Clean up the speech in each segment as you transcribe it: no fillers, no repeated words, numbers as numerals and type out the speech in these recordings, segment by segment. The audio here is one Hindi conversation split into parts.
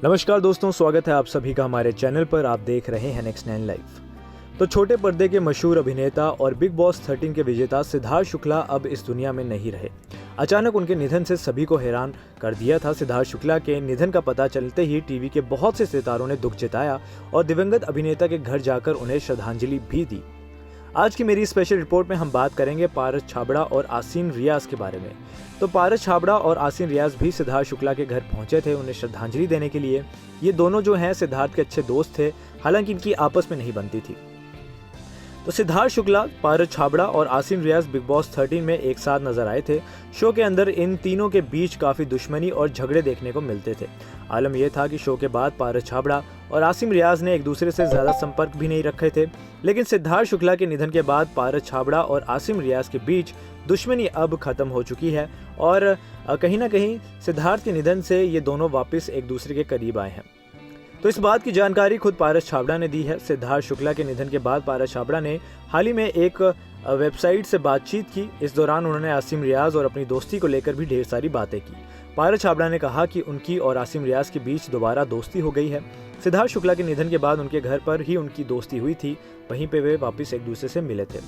नमस्कार दोस्तों, स्वागत है आप सभी का हमारे चैनल पर। आप देख रहे हैं नेक्स्ट 9 लाइफ। तो छोटे पर्दे के मशहूर अभिनेता और बिग बॉस 13 के विजेता सिद्धार्थ शुक्ला अब इस दुनिया में नहीं रहे। अचानक उनके निधन से सभी को हैरान कर दिया था। सिद्धार्थ शुक्ला के निधन का पता चलते ही टीवी के बहुत से सितारों ने दुख जताया और दिवंगत अभिनेता के घर जाकर उन्हें श्रद्धांजलि भी दी। आज की मेरी स्पेशल रिपोर्ट में हम बात करेंगे पारस छाबड़ा और आसिन रियाज के बारे में। तो पारस छाबड़ा और आसिन रियाज भी सिद्धार्थ शुक्ला के घर पहुंचे थे उन्हें श्रद्धांजलि देने के लिए। ये दोनों जो हैं सिद्धार्थ के अच्छे दोस्त थे, हालांकि इनकी आपस में नहीं बनती थी। तो सिद्धार्थ शुक्ला, पारस छाबड़ा और आसिन रियाज बिग बॉस 13 में एक साथ नजर आए थे। शो के अंदर इन तीनों के बीच काफी दुश्मनी और झगड़े देखने को मिलते थे। आलम यह था कि शो के बाद पारस छाबड़ा और आसिम रियाज ने एक दूसरे से ज्यादा संपर्क भी नहीं रखे थे, लेकिन सिद्धार्थ शुक्ला के निधन के बाद पारस छाबड़ा और आसिम रियाज के बीच दुश्मनी अब खत्म हो चुकी है और कहीं ना कहीं सिद्धार्थ के निधन से ये दोनों वापस एक दूसरे के करीब आए हैं। तो इस बात की जानकारी खुद पारस छाबड़ा ने दी है। सिद्धार्थ शुक्ला के निधन के बाद पारस छाबड़ा ने हाल ही में एक वेबसाइट से बातचीत की। इस दौरान उन्होंने आसिम रियाज और अपनी दोस्ती को लेकर भी ढेर सारी बातें की। पारस छाबड़ा ने कहा कि उनकी और आसिम रियाज के बीच दोबारा दोस्ती हो गई है। सिद्धार्थ शुक्ला के निधन के बाद उनके घर पर ही उनकी दोस्ती हुई थी, वहीं पे वे वापस एक दूसरे से मिले थे।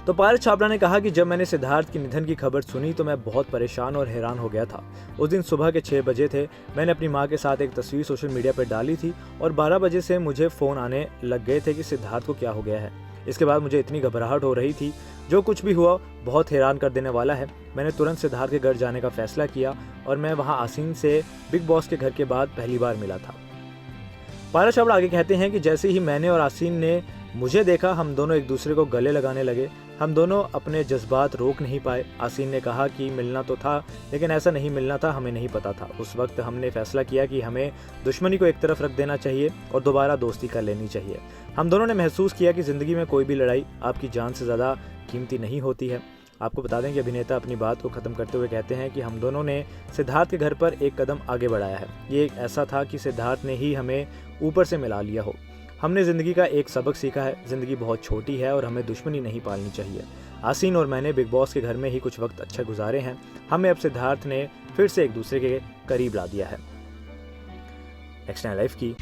तो पारस छाबड़ा ने कहा कि जब मैंने सिद्धार्थ के निधन की खबर सुनी तो मैं बहुत परेशान और हैरान हो गया था। उस दिन सुबह के 6 बजे थे। मैंने अपनी मां के साथ एक तस्वीर सोशल मीडिया पर डाली थी और 12 बजे से मुझे फ़ोन आने लग गए थे कि सिद्धार्थ को क्या हो गया है। इसके बाद मुझे इतनी घबराहट हो रही थी। जो कुछ भी हुआ बहुत हैरान कर देने वाला है। मैंने तुरंत सिद्धार्थ के घर जाने का फैसला किया और मैं वहाँ आसिन से बिग बॉस के घर के बाद पहली बार मिला था। पारस छाबड़ा आगे कहते हैं कि जैसे ही मैंने और आसिन ने मुझे देखा, हम दोनों एक दूसरे को गले लगाने लगे। हम दोनों अपने जज्बात रोक नहीं पाए। आसिन ने कहा कि मिलना तो था, लेकिन ऐसा नहीं मिलना था, हमें नहीं पता था। उस वक्त हमने फैसला किया कि हमें दुश्मनी को एक तरफ रख देना चाहिए और दोबारा दोस्ती कर लेनी चाहिए। हम दोनों ने महसूस किया कि ज़िंदगी में कोई भी लड़ाई आपकी जान से ज़्यादा कीमती नहीं होती है। आपको बता दें कि अभिनेता अपनी बात को ख़त्म करते हुए कहते हैं कि हम दोनों ने सिद्धार्थ के घर पर एक कदम आगे बढ़ाया है। ये एक ऐसा था कि सिद्धार्थ ने ही हमें ऊपर से मिला लिया हो। हमने ज़िंदगी का एक सबक सीखा है। ज़िंदगी बहुत छोटी है और हमें दुश्मनी नहीं पालनी चाहिए। आसिन और मैंने बिग बॉस के घर में ही कुछ वक्त अच्छा गुजारे हैं। हमें अब सिद्धार्थ ने फिर से एक दूसरे के करीब ला दिया है। नेक्स्ट 9 लाइफ की